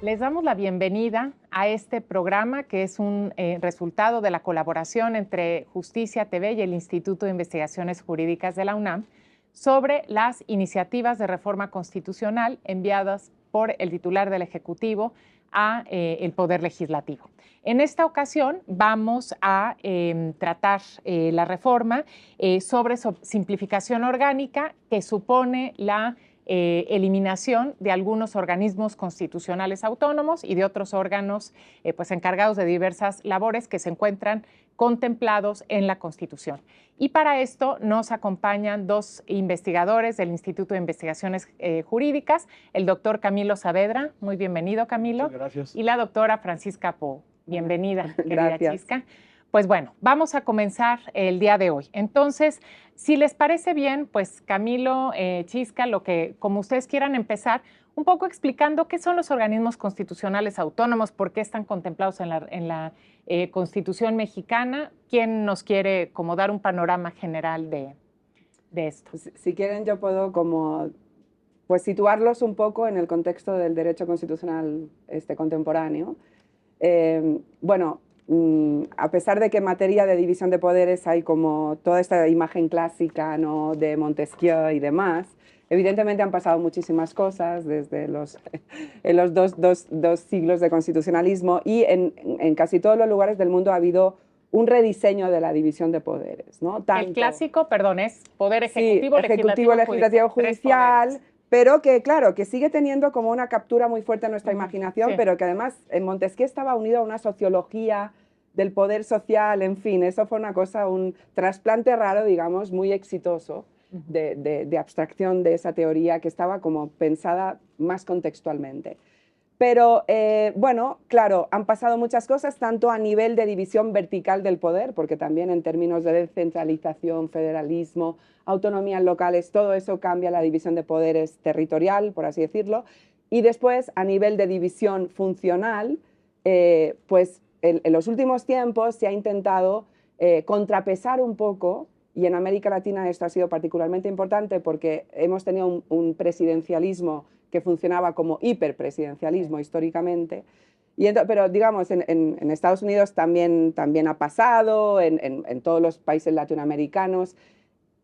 Les damos la bienvenida a este programa que es un resultado de la colaboración entre Justicia TV y el Instituto de Investigaciones Jurídicas de la UNAM sobre las iniciativas de reforma constitucional enviadas por el titular del Ejecutivo a el Poder Legislativo. En esta ocasión vamos a tratar la reforma sobre simplificación orgánica que supone la eliminación de algunos organismos constitucionales autónomos y de otros órganos pues encargados de diversas labores que se encuentran contemplados en la Constitución. Y para esto nos acompañan dos investigadores del Instituto de Investigaciones Jurídicas, el doctor Camilo Saavedra, muy bienvenido Camilo. Muchas gracias. Y la doctora Francisca Pou, bienvenida querida Gracias. Chisca. Pues bueno, vamos a comenzar el día de hoy. Entonces, si les parece bien, pues Camilo, Chisca, como ustedes quieran empezar, un poco explicando qué son los organismos constitucionales autónomos, por qué están contemplados en la Constitución mexicana. ¿Quién nos quiere como dar un panorama general de esto? Si quieren, yo puedo como pues situarlos un poco en el contexto del derecho constitucional contemporáneo. Bueno, a pesar de que en materia de división de poderes hay como toda esta imagen clásica, ¿no?, de Montesquieu y demás, evidentemente han pasado muchísimas cosas desde los dos siglos de constitucionalismo y en casi todos los lugares del mundo ha habido un rediseño de la división de poderes, ¿no? El clásico, perdón, es poder ejecutivo, sí, legislativo, judicial, pero que, claro, que sigue teniendo como una captura muy fuerte en nuestra imaginación, sí. Pero que además en Montesquieu estaba unido a una sociología del poder social, en fin, eso fue una cosa, un trasplante raro, digamos, muy exitoso de abstracción de esa teoría que estaba como pensada más contextualmente. Pero, bueno, claro, han pasado muchas cosas, tanto a nivel de división vertical del poder, porque también en términos de descentralización, federalismo, autonomías locales, todo eso cambia la división de poderes territorial, por así decirlo, y después a nivel de división funcional, pues en los últimos tiempos se ha intentado contrapesar un poco, y en América Latina esto ha sido particularmente importante porque hemos tenido un presidencialismo que funcionaba como hiperpresidencialismo históricamente, pero digamos en Estados Unidos también ha pasado, en todos los países latinoamericanos,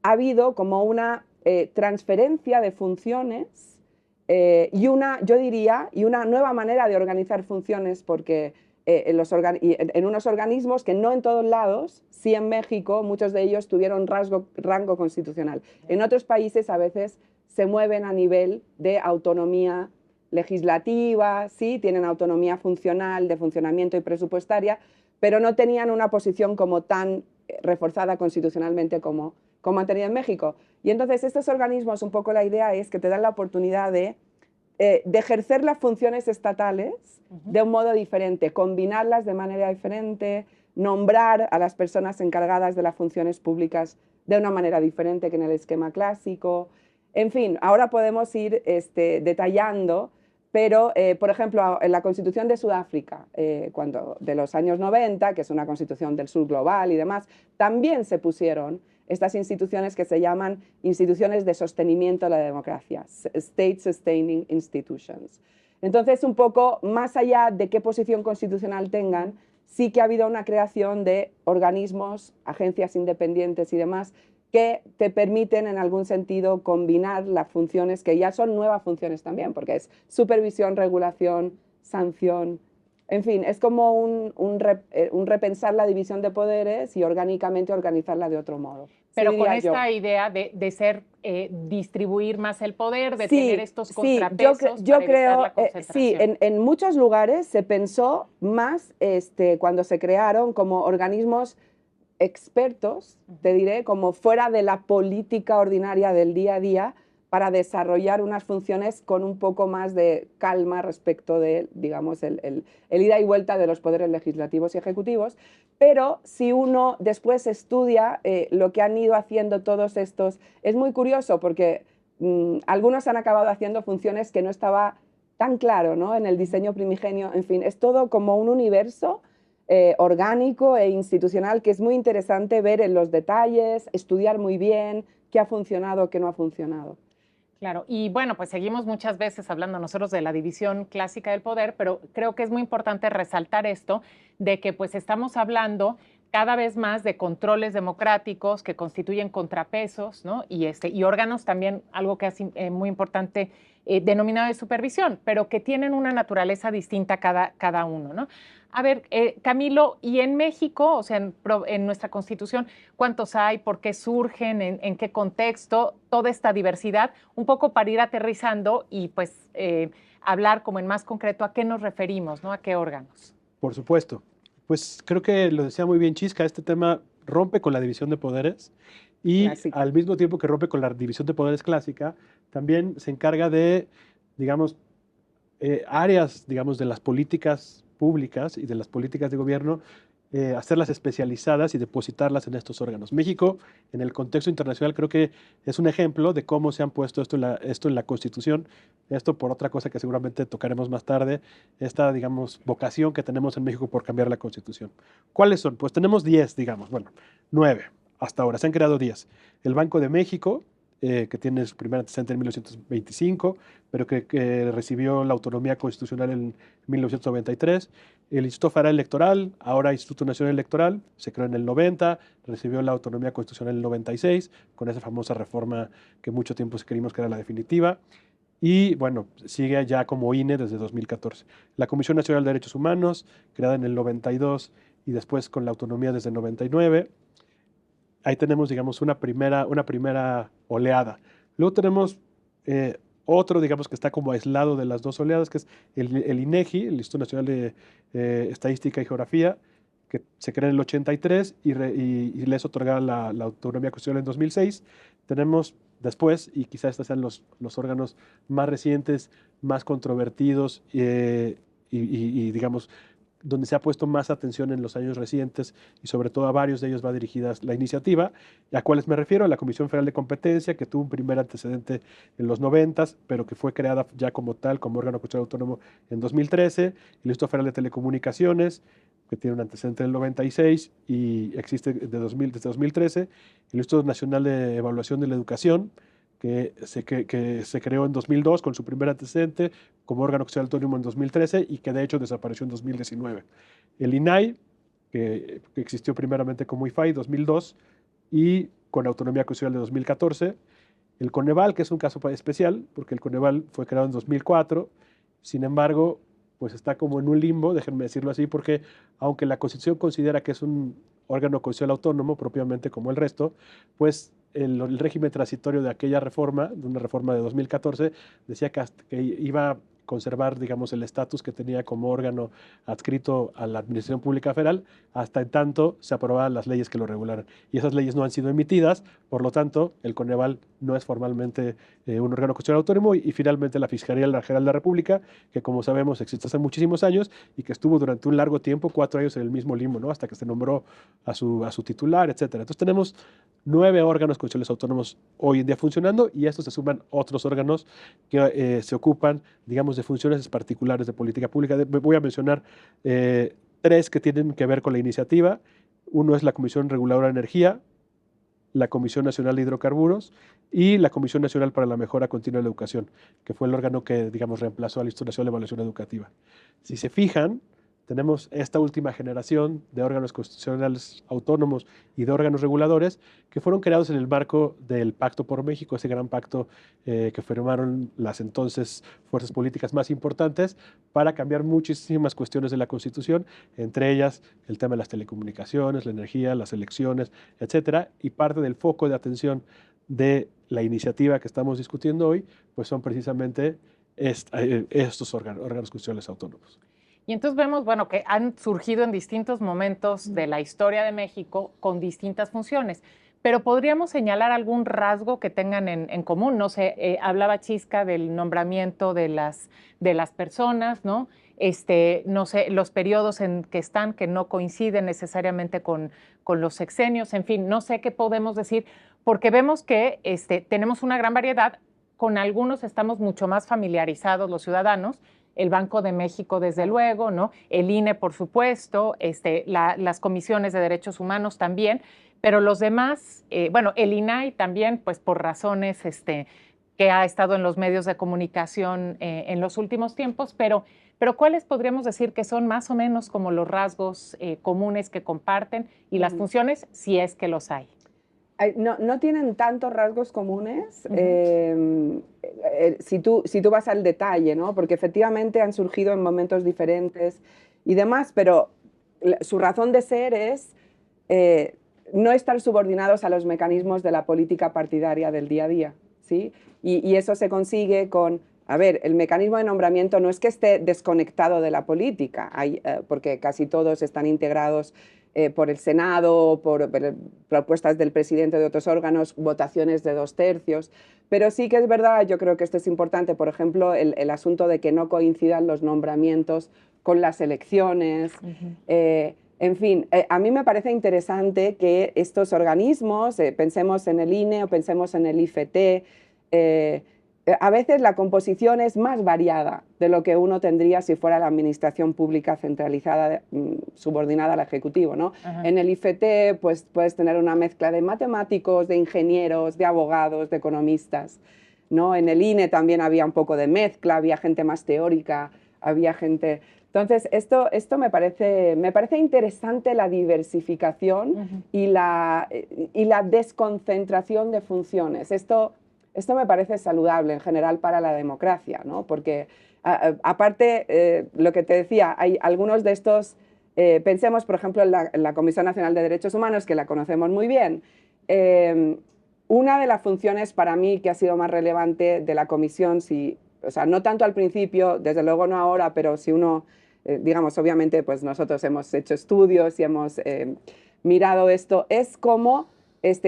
ha habido como una transferencia de funciones yo diría, y una nueva manera de organizar funciones, porque en unos organismos que no en todos lados, sí en México, muchos de ellos tuvieron rango constitucional. En otros países a veces se mueven a nivel de autonomía legislativa, sí, tienen autonomía funcional, de funcionamiento y presupuestaria, pero no tenían una posición como tan reforzada constitucionalmente como han tenido en México. Y entonces estos organismos, un poco la idea es que te dan la oportunidad de ejercer las funciones estatales de un modo diferente, combinarlas de manera diferente, nombrar a las personas encargadas de las funciones públicas de una manera diferente que en el esquema clásico. En fin, ahora podemos ir detallando, pero, por ejemplo, en la Constitución de Sudáfrica, de los años 90, que es una constitución del sur global y demás, también se pusieron estas instituciones que se llaman instituciones de sostenimiento de la democracia, State Sustaining Institutions. Entonces, un poco más allá de qué posición constitucional tengan, sí que ha habido una creación de organismos, agencias independientes y demás, que te permiten en algún sentido combinar las funciones que ya son nuevas funciones también, porque es supervisión, regulación, sanción. En fin, es como un repensar la división de poderes y orgánicamente organizarla de otro modo. Pero Sí, con esta idea de distribuir más el poder, de tener estos contrapesos yo para creo, evitar la concentración. Sí, en muchos lugares se pensó más cuando se crearon como organismos expertos, te diré, como fuera de la política ordinaria del día a día, para desarrollar unas funciones con un poco más de calma respecto de, digamos, el ida y vuelta de los poderes legislativos y ejecutivos. Pero si uno después estudia lo que han ido haciendo todos estos, es muy curioso porque algunos han acabado haciendo funciones que no estaba tan claro, ¿no?, en el diseño primigenio. En fin, es todo como un universo orgánico e institucional que es muy interesante ver en los detalles, estudiar muy bien qué ha funcionado, qué no ha funcionado. Claro, y bueno, pues seguimos muchas veces hablando nosotros de la división clásica del poder, pero creo que es muy importante resaltar esto de que pues estamos hablando cada vez más de controles democráticos que constituyen contrapesos, ¿no? Y órganos también, algo que es muy importante, denominado de supervisión, pero que tienen una naturaleza distinta cada uno, ¿no? A ver, Camilo, y en México, o sea, en nuestra Constitución, ¿cuántos hay? ¿Por qué surgen? ¿En qué contexto? Toda esta diversidad, un poco para ir aterrizando y pues hablar como en más concreto a qué nos referimos, ¿no? A qué órganos. Por supuesto. Pues creo que lo decía muy bien Chisca, este tema rompe con la división de poderes y Clásica. al mismo tiempo que rompe con la división de poderes clásica, también se encarga de, digamos, áreas, digamos, de las políticas públicas y de las políticas de gobierno, hacerlas especializadas y depositarlas en estos órganos. México, en el contexto internacional, creo que es un ejemplo de cómo se han puesto esto en la Constitución, esto por otra cosa que seguramente tocaremos más tarde, esta, digamos, vocación que tenemos en México por cambiar la Constitución. ¿Cuáles son? Pues tenemos 10, digamos, bueno, 9 hasta ahora, se han creado 10. El Banco de México, que tiene su primer antecedente en 1925, pero que recibió la autonomía constitucional en 1993. El Instituto Federal Electoral, ahora Instituto Nacional Electoral, se creó en el 90, recibió la autonomía constitucional en el 96, con esa famosa reforma que mucho tiempo creímos que era la definitiva. Y bueno, sigue ya como INE desde 2014. La Comisión Nacional de Derechos Humanos, creada en el 92 y después con la autonomía desde el 99. Ahí tenemos, digamos, una primera oleada. Luego tenemos otro, digamos, que está como aislado de las dos oleadas, que es el INEGI, el Instituto Nacional de Estadística y Geografía, que se crea en el 83 y les otorga la autonomía constitucional en 2006. Tenemos después, y quizás estos sean los órganos más recientes, más controvertidos digamos, donde se ha puesto más atención en los años recientes y sobre todo a varios de ellos va dirigida la iniciativa, a cuáles me refiero, a la Comisión Federal de Competencia, que tuvo un primer antecedente en los 90, pero que fue creada ya como tal, como órgano constitucional autónomo en 2013, el Instituto Federal de Telecomunicaciones, que tiene un antecedente en el 96 y existe desde 2013, el Instituto Nacional de Evaluación de la Educación, que se creó en 2002 con su primer antecedente como órgano constitucional autónomo en 2013 y que de hecho desapareció en 2019. El INAI, que existió primeramente como IFAI 2002 y con autonomía constitucional de 2014. El Coneval, que es un caso especial, porque el Coneval fue creado en 2004, sin embargo, pues está como en un limbo, déjenme decirlo así, porque aunque la Constitución considera que es un órgano constitucional autónomo, propiamente como el resto, pues el régimen transitorio de aquella reforma, de una reforma de 2014, decía que iba a conservar, digamos, el estatus que tenía como órgano adscrito a la Administración Pública Federal, hasta en tanto se aprobaban las leyes que lo regularan. Y esas leyes no han sido emitidas, por lo tanto, el Coneval no es formalmente un órgano constitucional autónomo y finalmente la Fiscalía General de la República, que como sabemos existe hace muchísimos años y que estuvo durante un largo tiempo, 4 años en el mismo limbo, ¿no? Hasta que se nombró a su titular, etcétera. Entonces tenemos 9 órganos constitucionales autónomos hoy en día funcionando y a estos se suman otros órganos que se ocupan, digamos, de funciones particulares de política pública. Voy a mencionar 3 que tienen que ver con la iniciativa. Uno es la Comisión Reguladora de Energía, la Comisión Nacional de Hidrocarburos y la Comisión Nacional para la Mejora Continua de la Educación, que fue el órgano que, digamos, reemplazó al Instituto Nacional de Evaluación Educativa. Si se fijan, tenemos esta última generación de órganos constitucionales autónomos y de órganos reguladores que fueron creados en el marco del Pacto por México, ese gran pacto que firmaron las entonces fuerzas políticas más importantes para cambiar muchísimas cuestiones de la Constitución, entre ellas el tema de las telecomunicaciones, la energía, las elecciones, etcétera, y parte del foco de atención de la iniciativa que estamos discutiendo hoy, pues son precisamente estos órganos constitucionales autónomos. Y entonces vemos, bueno, que han surgido en distintos momentos de la historia de México con distintas funciones, pero podríamos señalar algún rasgo que tengan en común. No sé, hablaba Chisca del nombramiento de las personas, ¿no? No sé, los periodos en que están, que no coinciden necesariamente con los sexenios, en fin, no sé qué podemos decir, porque vemos que tenemos una gran variedad, con algunos estamos mucho más familiarizados los ciudadanos, el Banco de México, desde luego, ¿no? El INE, por supuesto, las comisiones de derechos humanos también, pero los demás, bueno, el INAI también, pues por razones que ha estado en los medios de comunicación en los últimos tiempos, pero ¿cuáles podríamos decir que son más o menos como los rasgos comunes que comparten y las funciones, si es que los hay? No tienen tantos rasgos comunes si tú vas al detalle, ¿no? Porque efectivamente han surgido en momentos diferentes y demás, pero su razón de ser es no estar subordinados a los mecanismos de la política partidaria del día a día, ¿sí? Y eso se consigue con, a ver, el mecanismo de nombramiento no es que esté desconectado de la política, porque casi todos están integrados por el Senado, por propuestas del presidente de otros órganos, votaciones de 2/3, pero sí que es verdad, yo creo que esto es importante, por ejemplo, el asunto de que no coincidan los nombramientos con las elecciones. En fin, a mí me parece interesante que estos organismos, pensemos en el INE o pensemos en el IFT, a veces la composición es más variada de lo que uno tendría si fuera la administración pública centralizada, subordinada al Ejecutivo, ¿no? En el IFT pues, puedes tener una mezcla de matemáticos, de ingenieros, de abogados, de economistas, ¿no? En el INE también había un poco de mezcla, había gente más teórica, había gente... Entonces, esto me parece interesante, la diversificación y la desconcentración de funciones. Esto me parece saludable en general para la democracia, ¿no? Porque aparte, lo que te decía, hay algunos de estos, pensemos por ejemplo en la Comisión Nacional de Derechos Humanos, que la conocemos muy bien. Una de las funciones para mí que ha sido más relevante de la comisión, o sea, no tanto al principio, desde luego no ahora, pero si uno, digamos, obviamente pues nosotros hemos hecho estudios y hemos mirado esto, es cómo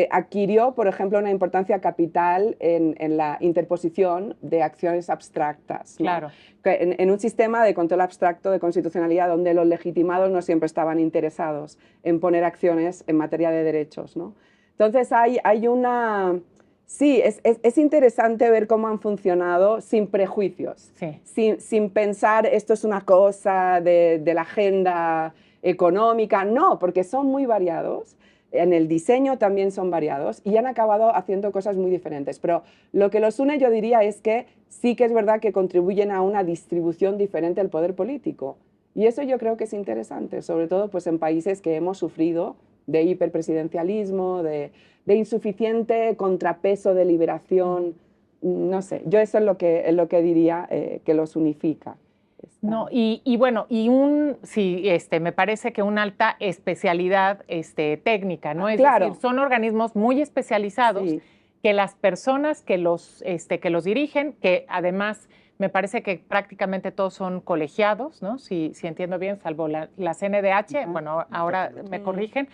adquirió, por ejemplo, una importancia capital en la interposición de acciones abstractas, ¿no? Claro. En un sistema de control abstracto de constitucionalidad donde los legitimados no siempre estaban interesados en poner acciones en materia de derechos, ¿no? Entonces hay una... Sí, es interesante ver cómo han funcionado sin prejuicios, sin pensar esto es una cosa de la agenda económica, no, porque son muy variados. En el diseño también son variados y han acabado haciendo cosas muy diferentes. Pero lo que los une, yo diría, es que sí que es verdad que contribuyen a una distribución diferente del poder político. Y eso yo creo que es interesante, sobre todo pues, en países que hemos sufrido de hiperpresidencialismo, de insuficiente contrapeso de liberación. No sé, yo eso es lo que diría que los unifica. No, bueno, sí, me parece que una alta especialidad técnica, ¿no? Es claro. decir, son organismos muy especializados que las personas que los dirigen, que además me parece que prácticamente todos son colegiados, ¿no? Si entiendo bien, salvo la CNDH, bueno, ahora me corrigen,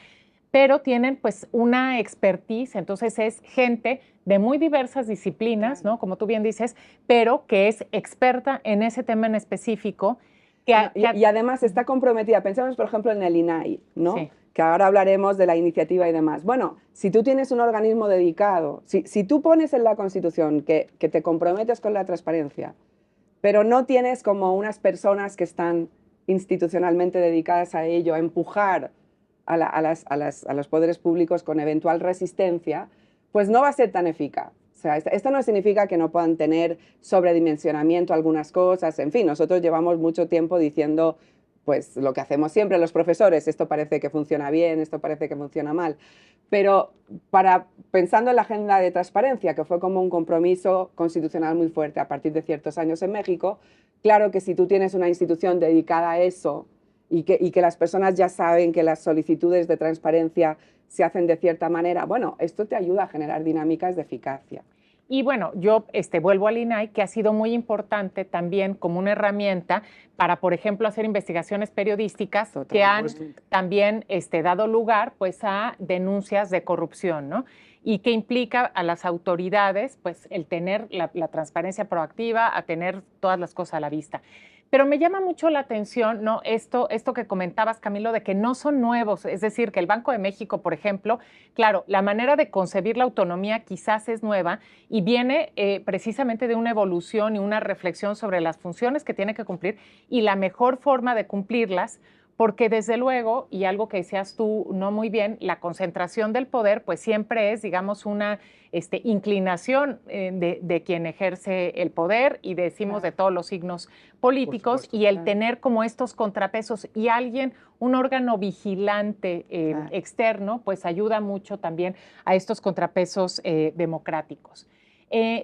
pero tienen pues una expertise, entonces es gente de muy diversas disciplinas, ¿no? Como tú bien dices, pero que es experta en ese tema en específico. Y además está comprometida. Pensemos, por ejemplo, en el INAI, ¿no? Sí. Que ahora hablaremos de la iniciativa y demás. Bueno, si tú tienes un organismo dedicado, si tú pones en la Constitución que te comprometes con la transparencia, pero no tienes como unas personas que están institucionalmente dedicadas a ello, a empujar a los poderes públicos con eventual resistencia, pues no va a ser tan eficaz. O sea, esto no significa que no puedan tener sobredimensionamiento algunas cosas. En fin, nosotros llevamos mucho tiempo diciendo pues lo que hacemos siempre los profesores, esto parece que funciona bien, esto parece que funciona mal. Pero pensando en la agenda de transparencia, que fue como un compromiso constitucional muy fuerte a partir de ciertos años en México, claro que si tú tienes una institución dedicada a eso, y que las personas ya saben que las solicitudes de transparencia se hacen de cierta manera, bueno, esto te ayuda a generar dinámicas de eficacia. Y bueno, yo vuelvo al INAI, que ha sido muy importante también como una herramienta para, por ejemplo, hacer investigaciones periodísticas que han también dado lugar pues, a denuncias de corrupción, ¿no? Y que implica a las autoridades pues, el tener la transparencia proactiva, a tener todas las cosas a la vista. Pero me llama mucho la atención, ¿no? Esto que comentabas, Camilo, de que no son nuevos. Es decir, que el Banco de México, por ejemplo, claro, la manera de concebir la autonomía quizás es nueva y viene precisamente de una evolución y una reflexión sobre las funciones que tiene que cumplir y la mejor forma de cumplirlas, porque desde luego, y algo que decías tú no muy bien, la concentración del poder pues siempre es, digamos, una inclinación de quien ejerce el poder, y decimos de todos los signos políticos, y el tener como estos contrapesos y alguien, un órgano vigilante externo, pues ayuda mucho también a estos contrapesos democráticos.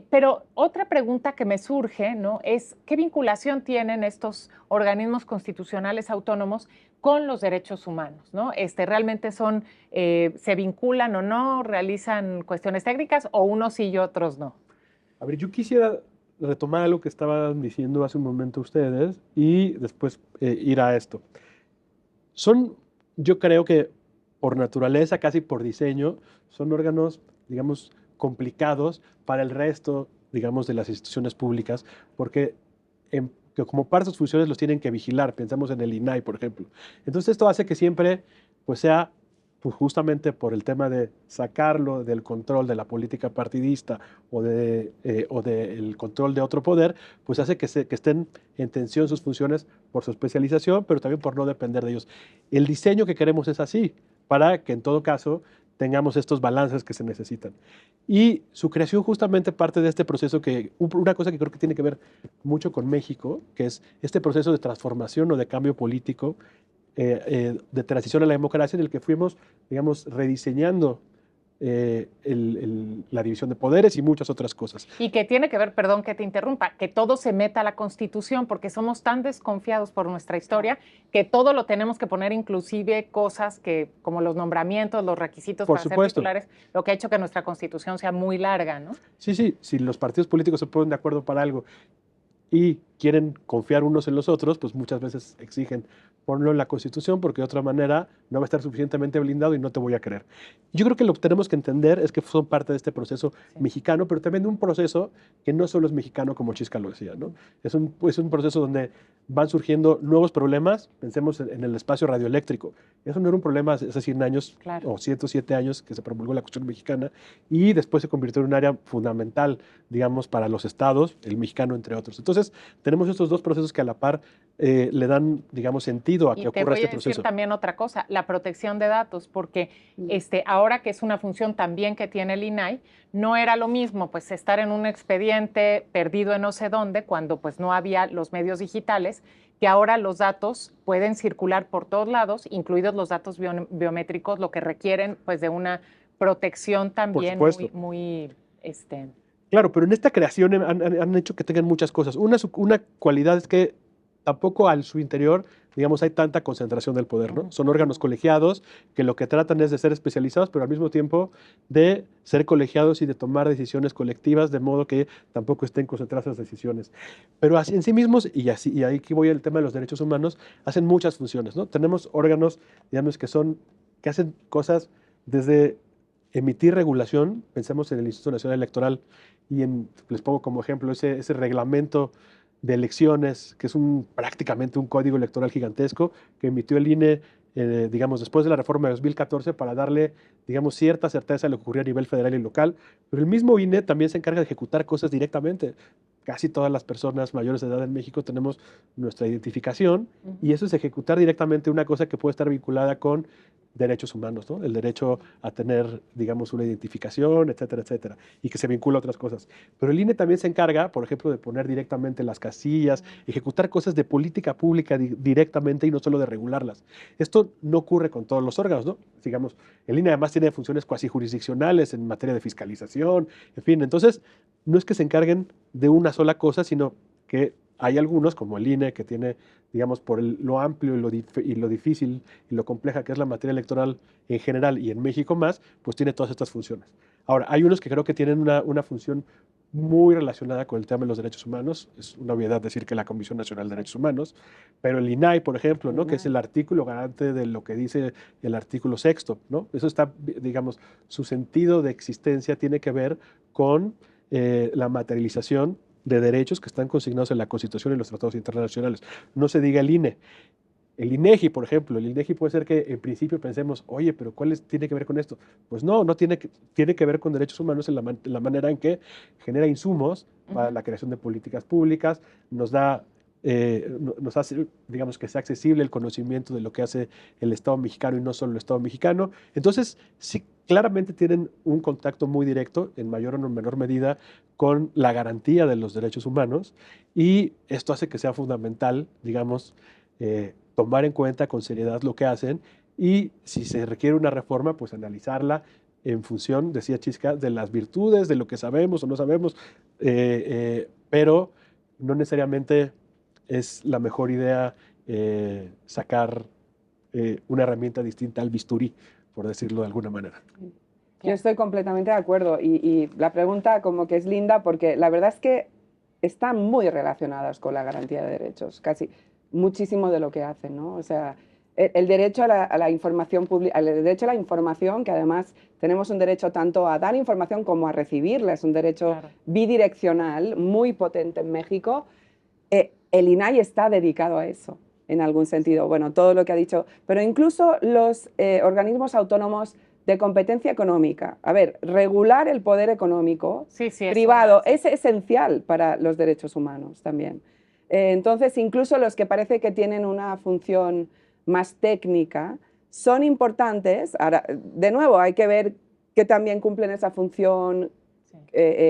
Pero otra pregunta que me surge, ¿no?, es ¿qué vinculación tienen estos organismos constitucionales autónomos con los derechos humanos, ¿no? ¿Realmente son, se vinculan o no, realizan cuestiones técnicas, o unos sí y otros no? A ver, yo quisiera retomar algo que estaban diciendo hace un momento ustedes y después ir a esto. Yo creo que por naturaleza, casi por diseño, son órganos, digamos, complicados para el resto, digamos, de las instituciones públicas, porque que como parte de sus funciones los tienen que vigilar. Pensamos en el INAI, por ejemplo. Entonces esto hace que siempre pues sea, pues justamente por el tema de sacarlo del control de la política partidista o del control de otro poder, pues hace que estén en tensión sus funciones por su especialización, pero también por no depender de ellos. El diseño que queremos es así, para que en todo caso tengamos estos balances que se necesitan. Y su creación justamente parte de este proceso una cosa que creo que tiene que ver mucho con México, que es este proceso de transformación o de cambio político, de transición a la democracia, en el que fuimos, digamos, rediseñando la división de poderes y muchas otras cosas. Y que tiene que ver, perdón que te interrumpa, que todo se meta a la Constitución, porque somos tan desconfiados por nuestra historia que todo lo tenemos que poner, inclusive cosas que, como los nombramientos, los requisitos Por para ser supuesto. titulares, lo que ha hecho que nuestra Constitución sea muy larga, ¿no? Sí, sí, si los partidos políticos se ponen de acuerdo para algo y quieren confiar unos en los otros, pues muchas veces exigen ponlo en la Constitución, porque de otra manera no va a estar suficientemente blindado y no te voy a creer. Yo creo que lo que tenemos que entender es que son parte de este proceso mexicano, pero también de un proceso que no solo es mexicano, como Chisca lo decía, ¿no? Es un proceso donde van surgiendo nuevos problemas. Pensemos en el espacio radioeléctrico. Eso no era un problema hace 100 años o 107 años que se promulgó la Constitución mexicana, y después se convirtió en un área fundamental, digamos, para los estados, el mexicano entre otros. Entonces, tenemos estos dos procesos que a la par le dan, digamos, sentido a que ocurra este proceso. Y te voy a decir también otra cosa, la protección de datos, porque ahora que es una función también que tiene el INAI, no era lo mismo pues estar en un expediente perdido en no sé dónde, cuando pues no había los medios digitales, que ahora los datos pueden circular por todos lados, incluidos los datos biométricos, lo que requieren pues de una protección también muy Claro, pero en esta creación han hecho que tengan muchas cosas. Una cualidad es que tampoco a su interior, digamos, hay tanta concentración del poder, ¿no? Son órganos colegiados que lo que tratan es de ser especializados, pero al mismo tiempo de ser colegiados y de tomar decisiones colectivas, de modo que tampoco estén concentradas las decisiones. Pero así en sí mismos, y aquí voy al tema de los derechos humanos, hacen muchas funciones, ¿no? Tenemos órganos, digamos, que hacen cosas desde emitir regulación. Pensemos en el Instituto Nacional Electoral y les pongo como ejemplo ese reglamento de elecciones, que es prácticamente un código electoral gigantesco que emitió el INE, digamos, después de la reforma de 2014, para darle, digamos, cierta certeza de lo que ocurría a nivel federal y local. Pero el mismo INE también se encarga de ejecutar cosas directamente. Casi todas las personas mayores de edad en México tenemos nuestra identificación, y eso es ejecutar directamente una cosa que puede estar vinculada con derechos humanos, ¿no? El derecho a tener, digamos, una identificación, etcétera, etcétera, y que se vincula a otras cosas. Pero el INE también se encarga, por ejemplo, de poner directamente las casillas, ejecutar cosas de política pública directamente y no solo de regularlas. Esto no ocurre con todos los órganos, ¿no? Digamos, el INE además tiene funciones cuasi jurisdiccionales en materia de fiscalización, en fin. Entonces, no es que se encarguen de una sola cosa, sino que hay algunos, como el INE, que tiene, digamos, por lo amplio y lo difícil y lo compleja que es la materia electoral en general y en México más, pues tiene todas estas funciones. Ahora, hay unos que creo que tienen una función muy relacionada con el tema de los derechos humanos. Es una obviedad decir que la Comisión Nacional de Derechos Humanos, pero el INAI, por ejemplo, ¿no? Que es el artículo garante de lo que dice el artículo 6º, ¿no? Eso está, digamos, su sentido de existencia tiene que ver con la materialización de derechos que están consignados en la Constitución y los tratados internacionales. No se diga el INE. El INEGI, por ejemplo, el INEGI puede ser que en principio pensemos, oye, pero tiene que ver con esto? Pues no tiene que ver con derechos humanos en la manera en que genera insumos para la creación de políticas públicas, nos da nos hace, digamos, que sea accesible el conocimiento de lo que hace el Estado mexicano y no solo el Estado mexicano. Entonces, sí, claramente tienen un contacto muy directo, en mayor o menor medida, con la garantía de los derechos humanos, y esto hace que sea fundamental, digamos, tomar en cuenta con seriedad lo que hacen, y si se requiere una reforma, pues analizarla en función, decía Chisca, de las virtudes, de lo que sabemos o no sabemos, pero no necesariamente es la mejor idea sacar una herramienta distinta al bisturí, por decirlo de alguna manera. Yo estoy completamente de acuerdo y la pregunta como que es linda porque la verdad es que están muy relacionadas con la garantía de derechos, casi muchísimo de lo que hacen, ¿no? O sea, el derecho a la información pública, el derecho a la información, que además tenemos un derecho tanto a dar información como a recibirla, es un derecho bidireccional muy potente en México. El INAI está dedicado a eso, en algún sentido. Bueno, todo lo que ha dicho, pero incluso los organismos autónomos de competencia económica. A ver, regular el poder económico privado es esencial para los derechos humanos también. Entonces, incluso los que parece que tienen una función más técnica son importantes. Ahora, de nuevo, hay que ver que también cumplen esa función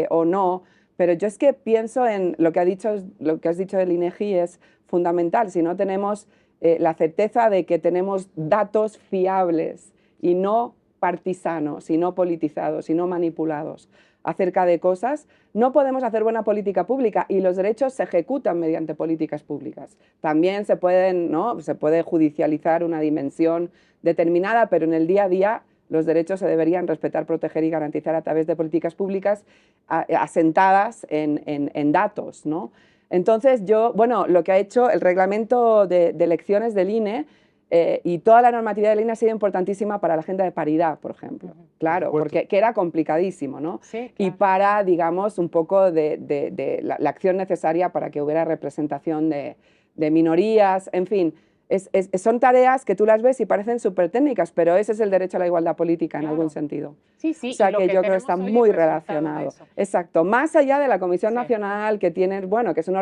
o no. Pero yo es que pienso en lo que has dicho del INEGI es fundamental. Si no tenemos la certeza de que tenemos datos fiables y no partisanos, y no politizados, y no manipulados acerca de cosas, no podemos hacer buena política pública y los derechos se ejecutan mediante políticas públicas. También se puede judicializar una dimensión determinada, pero en el día a día los derechos se deberían respetar, proteger y garantizar a través de políticas públicas asentadas en datos, ¿no? Entonces, lo que ha hecho el reglamento de elecciones del INE y toda la normatividad del INE ha sido importantísima para la agenda de paridad, por ejemplo. Claro, porque que era complicadísimo, ¿no? Sí, claro. Y para, digamos, un poco de la acción necesaria para que hubiera representación de minorías, en fin. Son tareas que tú las ves y parecen súper técnicas, pero ese es el derecho a la igualdad política en algún sentido. Sí, sí. O sea, que yo creo que está muy relacionado. Exacto. Más allá de la Comisión Nacional, que tienen, bueno, que son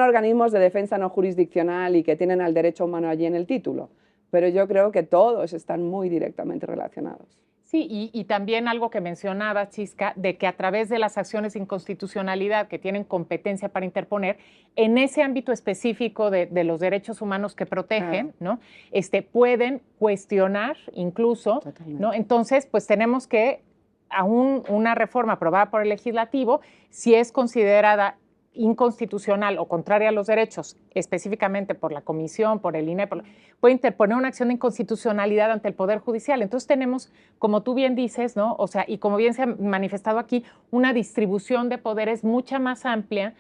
organismos de defensa no jurisdiccional y que tienen al derecho humano allí en el título. Pero yo creo que todos están muy directamente relacionados. Sí, y también algo que mencionaba, Chisca, de que a través de las acciones de inconstitucionalidad que tienen competencia para interponer, en ese ámbito específico de los derechos humanos que protegen, ¿no? Pueden cuestionar incluso, ¿no? Entonces, pues tenemos que, aún una reforma aprobada por el legislativo, si es considerada inconstitucional o contraria a los derechos, específicamente por la Comisión, por el INE, puede interponer una acción de inconstitucionalidad ante el Poder Judicial. Entonces tenemos, como tú bien dices, ¿no? O sea, y como bien se ha manifestado aquí, una distribución de poderes mucho más amplia,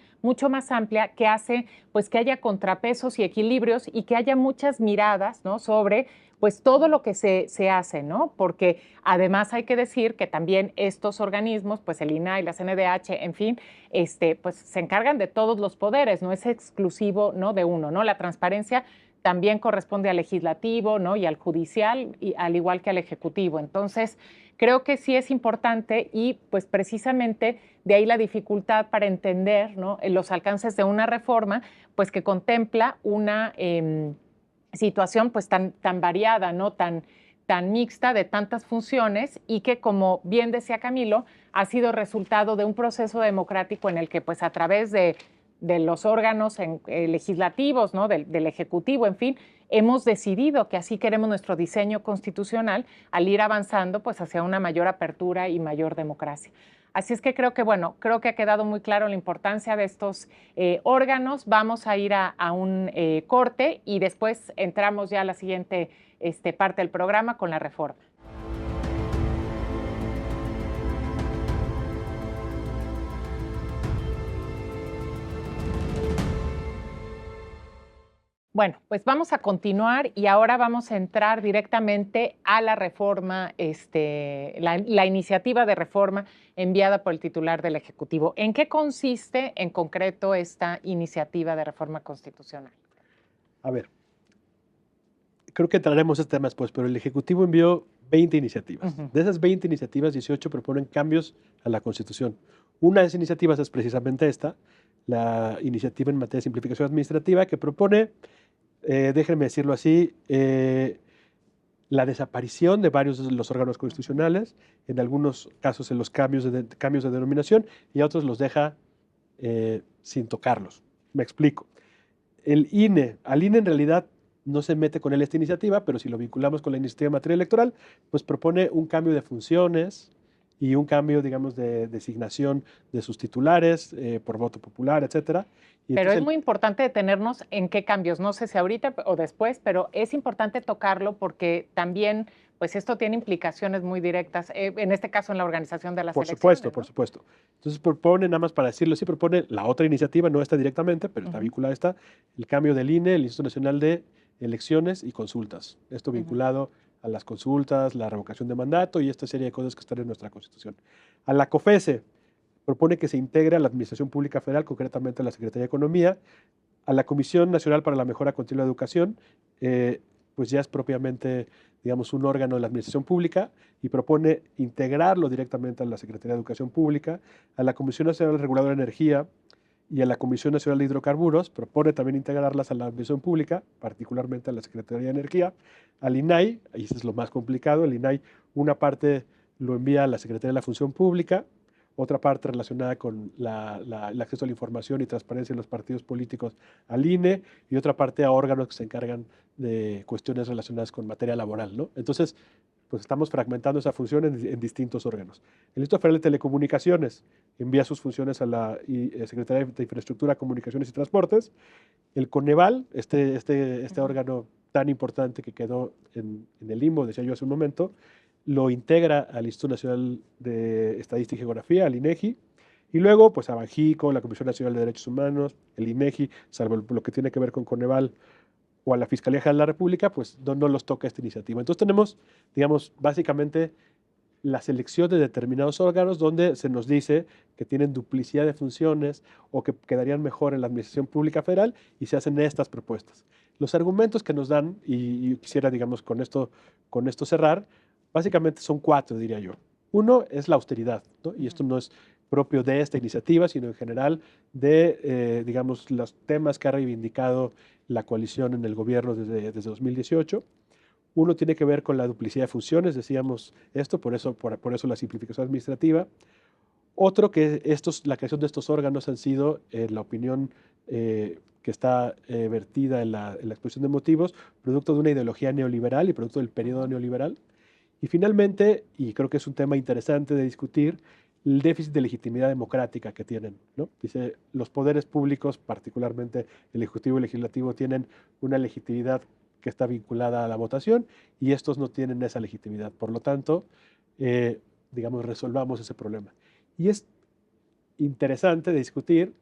que hace pues que haya contrapesos y equilibrios y que haya muchas miradas, ¿no? Sobre pues todo lo que se hace, ¿no? Porque además hay que decir que también estos organismos, pues el INAI, la CNDH, en fin, pues se encargan de todos los poderes, no es exclusivo, ¿no? De uno, ¿no? La transparencia también corresponde al legislativo, ¿no? Y al judicial, y al igual que al ejecutivo. Entonces, creo que sí es importante y pues precisamente de ahí la dificultad para entender, ¿no? Los alcances de una reforma, pues que contempla una situación pues tan variada, ¿no? Tan mixta, de tantas funciones y que, como bien decía Camilo, ha sido resultado de un proceso democrático en el que pues a través de los órganos legislativos, ¿no? del Ejecutivo, en fin, hemos decidido que así queremos nuestro diseño constitucional al ir avanzando pues hacia una mayor apertura y mayor democracia. Así es que creo que ha quedado muy claro la importancia de estos órganos. Vamos a ir a un corte y después entramos ya a la siguiente parte del programa con la reforma. Bueno, pues vamos a continuar y ahora vamos a entrar directamente a la reforma, la iniciativa de reforma enviada por el titular del Ejecutivo. ¿En qué consiste en concreto esta iniciativa de reforma constitucional? A ver, creo que traeremos este tema después, pero el Ejecutivo envió 20 iniciativas. De esas 20 iniciativas, 18 proponen cambios a la Constitución. Una de esas iniciativas es precisamente esta, la iniciativa en materia de simplificación administrativa que propone, déjenme decirlo así, la desaparición de varios de los órganos constitucionales, en algunos casos en los cambios de denominación, y a otros los deja sin tocarlos. Me explico. Al INE en realidad no se mete con él esta iniciativa, pero si lo vinculamos con la iniciativa en materia electoral, pues propone un cambio de funciones y un cambio, digamos, de designación de sus titulares por voto popular, etcétera. Y pero entonces es muy importante detenernos en qué cambios, no sé si ahorita o después, pero es importante tocarlo porque también, pues esto tiene implicaciones muy directas, en este caso en la organización de las elecciones. Por supuesto. Entonces propone, nada más para decirlo así, propone la otra iniciativa, no está directamente, pero está vinculada a esta, el cambio del INE, el Instituto Nacional de Elecciones y Consultas. Esto vinculado a las consultas, la revocación de mandato y esta serie de cosas que están en nuestra Constitución. A la COFESE propone que se integre a la Administración Pública Federal, concretamente a la Secretaría de Economía, a la Comisión Nacional para la Mejora Continua de Educación, pues ya es propiamente, digamos, un órgano de la administración pública y propone integrarlo directamente a la Secretaría de Educación Pública, a la Comisión Nacional Reguladora de Energía y a la Comisión Nacional de Hidrocarburos, propone también integrarlas a la administración pública, particularmente a la Secretaría de Energía, al INAI, ahí es lo más complicado, el INAI una parte lo envía a la Secretaría de la Función Pública, otra parte relacionada con el acceso a la información y transparencia de los partidos políticos al INE, y otra parte a órganos que se encargan de cuestiones relacionadas con materia laboral, ¿no? Entonces, pues estamos fragmentando esa función en distintos órganos. El Instituto Federal de Telecomunicaciones envía sus funciones a la Secretaría de Infraestructura, Comunicaciones y Transportes. El Coneval, este órgano tan importante que quedó en el limbo, decía yo hace un momento, lo integra al Instituto Nacional de Estadística y Geografía, al INEGI, y luego pues a Banxico, la Comisión Nacional de Derechos Humanos, el INEGI, salvo lo que tiene que ver con Coneval, o a la Fiscalía General de la República, pues no los toca esta iniciativa. Entonces tenemos, digamos, básicamente la selección de determinados órganos donde se nos dice que tienen duplicidad de funciones o que quedarían mejor en la Administración Pública Federal y se hacen estas propuestas. Los argumentos que nos dan, y quisiera, digamos, con esto cerrar, básicamente son 4, diría yo. Uno es la austeridad, ¿no? Y esto no es propio de esta iniciativa, sino en general de, digamos, los temas que ha reivindicado la coalición en el gobierno desde 2018. Uno tiene que ver con la duplicidad de funciones, decíamos esto, por eso la simplificación administrativa. Otro que la creación de estos órganos han sido, la opinión que está vertida en la exposición de motivos, producto de una ideología neoliberal y producto del periodo neoliberal. Y finalmente, y creo que es un tema interesante de discutir, el déficit de legitimidad democrática que tienen, ¿no? Dice, los poderes públicos, particularmente el Ejecutivo y el Legislativo, tienen una legitimidad que está vinculada a la votación y estos no tienen esa legitimidad. Por lo tanto, digamos, resolvamos ese problema. Y es interesante de discutir,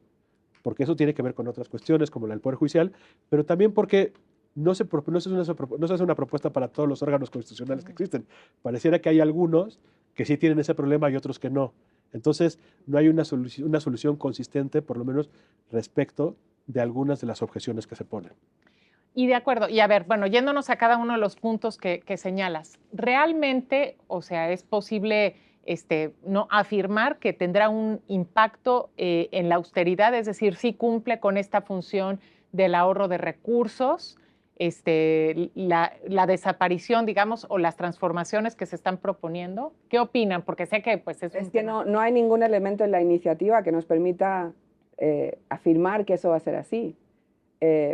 porque eso tiene que ver con otras cuestiones, como la del Poder Judicial, pero también porque no se hace una propuesta para todos los órganos constitucionales que existen. Pareciera que hay algunos que sí tienen ese problema y otros que no. Entonces, no hay una solución consistente, por lo menos respecto de algunas de las objeciones que se ponen. Y de acuerdo, y a ver, bueno, yéndonos a cada uno de los puntos que señalas, realmente, o sea, es posible no afirmar que tendrá un impacto en la austeridad, es decir, sí cumple con esta función del ahorro de recursos, la desaparición, digamos, o las transformaciones que se están proponiendo. ¿Qué opinan? Porque sé que pues es que no hay ningún elemento en la iniciativa que nos permita afirmar que eso va a ser así.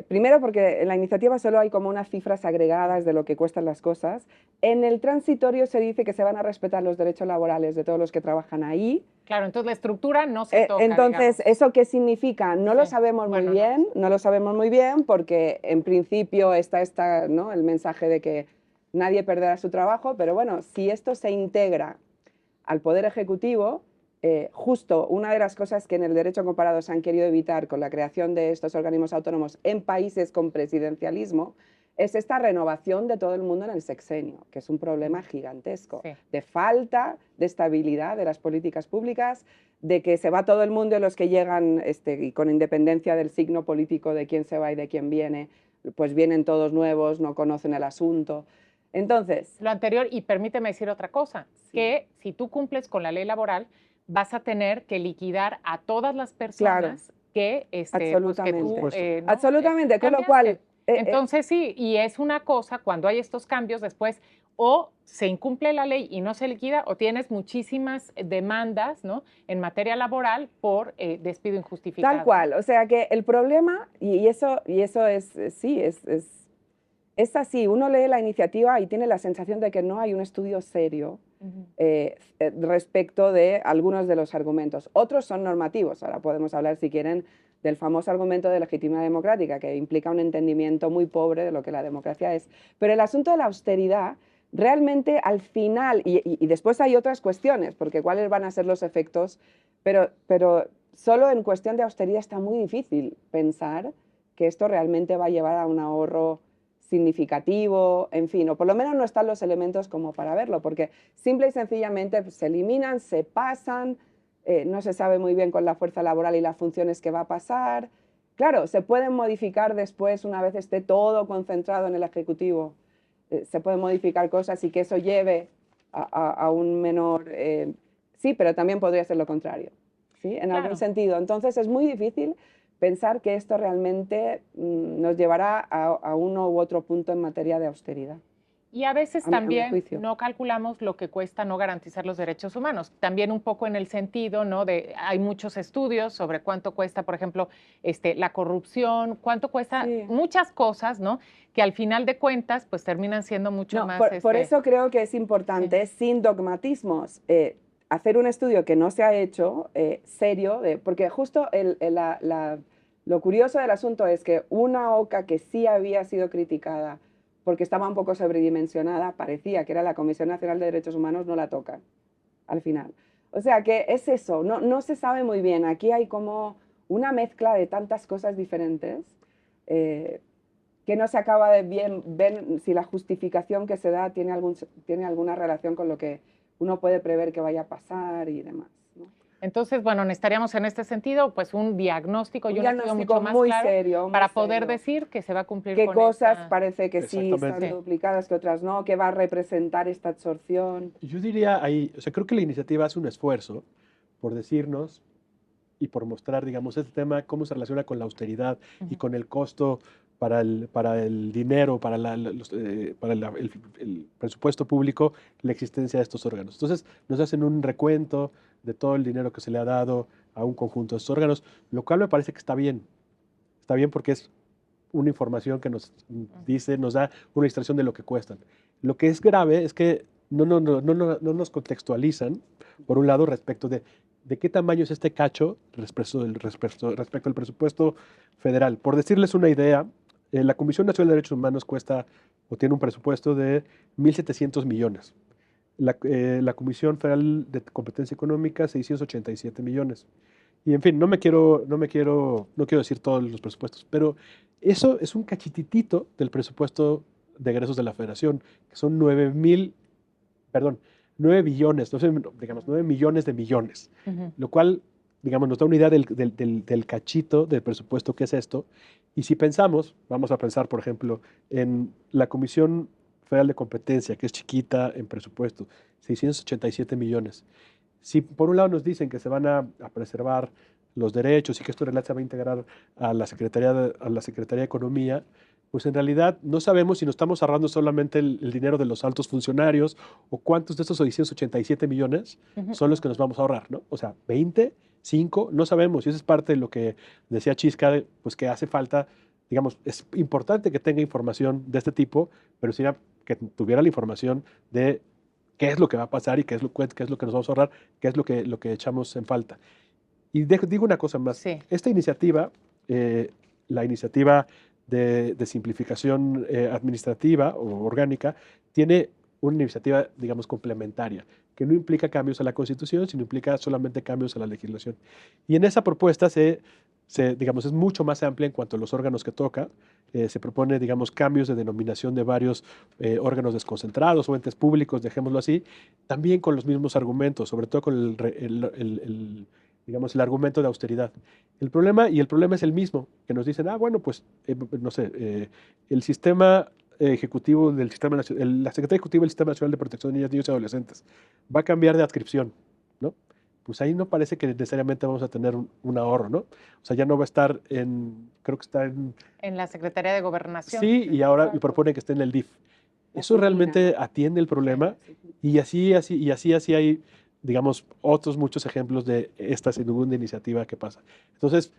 Primero porque en la iniciativa solo hay como unas cifras agregadas de lo que cuestan las cosas. En el transitorio se dice que se van a respetar los derechos laborales de todos los que trabajan ahí. Claro, entonces la estructura no se toca. Entonces, digamos. ¿eso qué significa? No lo sabemos muy bien, no lo sabemos muy bien porque en principio está ¿no? el mensaje de que nadie perderá su trabajo, pero bueno, si esto se integra al Poder Ejecutivo, justo una de las cosas que en el derecho comparado se han querido evitar con la creación de estos organismos autónomos en países con presidencialismo es esta renovación de todo el mundo en el sexenio, que es un problema gigantesco, de falta de estabilidad de las políticas públicas, de que se va todo el mundo y los que llegan, y con independencia del signo político de quién se va y de quién viene, pues vienen todos nuevos, no conocen el asunto. Entonces, lo anterior, y permíteme decir otra cosa, que si tú cumples con la ley laboral, vas a tener que liquidar a todas las personas que, Absolutamente. pues, que tú, ¿no? Absolutamente, con lo cual... Entonces sí, y es una cosa cuando hay estos cambios después o se incumple la ley y no se liquida o tienes muchísimas demandas, ¿no?, en materia laboral por despido injustificado. Tal cual, o sea que el problema, y eso es, sí, es así, uno lee la iniciativa y tiene la sensación de que no hay un estudio serio respecto de algunos de los argumentos. Otros son normativos, ahora podemos hablar si quieren del famoso argumento de legitimidad democrática, que implica un entendimiento muy pobre de lo que la democracia es. Pero el asunto de la austeridad, realmente al final, y después hay otras cuestiones, porque cuáles van a ser los efectos, pero solo en cuestión de austeridad está muy difícil pensar que esto realmente va a llevar a un ahorro significativo, en fin, o por lo menos no están los elementos como para verlo, porque simple y sencillamente pues, se eliminan, se pasan, no se sabe muy bien con la fuerza laboral y las funciones que va a pasar. Claro, se pueden modificar después, una vez esté todo concentrado en el Ejecutivo, se pueden modificar cosas y que eso lleve a un menor... sí, pero también podría ser lo contrario, ¿sí? En algún sentido. Entonces es muy difícil pensar que esto realmente nos llevará a uno u otro punto en materia de austeridad. Y a veces también no calculamos lo que cuesta no garantizar los derechos humanos. También un poco en el sentido, ¿no?, de hay muchos estudios sobre cuánto cuesta, por ejemplo, la corrupción, cuánto cuesta muchas cosas, ¿no?, que al final de cuentas pues terminan siendo mucho más... Por eso creo que es importante, sin dogmatismos, hacer un estudio que no se ha hecho serio, porque justo lo curioso del asunto es que una OCA que sí había sido criticada porque estaba un poco sobredimensionada, parecía que era la Comisión Nacional de Derechos Humanos, no la toca al final. O sea que es eso, no se sabe muy bien. Aquí hay como una mezcla de tantas cosas diferentes que no se acaba de bien ver si la justificación que se da tiene alguna relación con lo que uno puede prever que vaya a pasar y demás, ¿no? Entonces, bueno, necesitaríamos en este sentido pues un diagnóstico y un estudio mucho más muy claro serio, para poder decir que se va a cumplir qué con cosas esta... parece que sí están duplicadas, que otras no, qué va a representar esta absorción. Yo diría ahí, o sea, creo que la iniciativa hace un esfuerzo por decirnos y por mostrar, digamos, este tema, cómo se relaciona con la austeridad y con el costo para el dinero, para el presupuesto público, la existencia de estos órganos. Entonces, nos hacen un recuento de todo el dinero que se le ha dado a un conjunto de estos órganos, lo cual me parece que está bien. Está bien porque es una información que nos dice, nos da una ilustración de lo que cuestan. Lo que es grave es que no nos contextualizan, por un lado, respecto de qué tamaño es este cacho respecto al presupuesto federal. Por decirles una idea, la Comisión Nacional de Derechos Humanos cuesta o tiene un presupuesto de 1.700 millones. La Comisión Federal de Competencia Económica, 687 millones. Y en fin, no quiero decir todos los presupuestos, pero eso es un cachititito del presupuesto de egresos de la Federación, que son 9 billones, digamos 9 millones de millones, lo cual, digamos, nos da una idea del cachito del presupuesto que es esto. Y si pensamos, vamos a pensar, por ejemplo, en la Comisión Federal de Competencia, que es chiquita en presupuesto, 687 millones. Si por un lado nos dicen que se van a preservar los derechos y que esto se va a integrar a la Secretaría de Economía, pues en realidad no sabemos si nos estamos ahorrando solamente el dinero de los altos funcionarios o cuántos de estos 687 millones son los que nos vamos a ahorrar, ¿no? O sea, 20, 5, no sabemos. Y eso es parte de lo que decía Chisca, pues que hace falta, digamos, es importante que tenga información de este tipo, pero sería que tuviera la información de qué es lo que va a pasar y qué es lo que nos vamos a ahorrar, qué es lo que echamos en falta. Y digo una cosa más. Sí. Esta iniciativa, la iniciativa de simplificación administrativa o orgánica, tiene una iniciativa, digamos, complementaria, que no implica cambios a la Constitución, sino implica solamente cambios a la legislación. Y en esa propuesta digamos, es mucho más amplia en cuanto a los órganos que toca. Se propone, digamos, cambios de denominación de varios órganos desconcentrados o entes públicos, dejémoslo así, también con los mismos argumentos, sobre todo con digamos, el argumento de austeridad. El problema es el mismo, que nos dicen, bueno, pues, no sé, el sistema ejecutivo la Secretaría Ejecutiva del Sistema Nacional de Protección de Niñas, Niños y Adolescentes va a cambiar de adscripción, ¿no? pues ahí no parece que necesariamente vamos a tener un ahorro, ¿no? O sea, ya no va a estar creo que está en la Secretaría de Gobernación. Sí, y ahora Exacto. propone que esté en el DIF. La Eso realmente oficina. atiende el problema Sí, sí. y así hay, digamos, otros muchos ejemplos de esta segunda iniciativa que pasa. Entonces,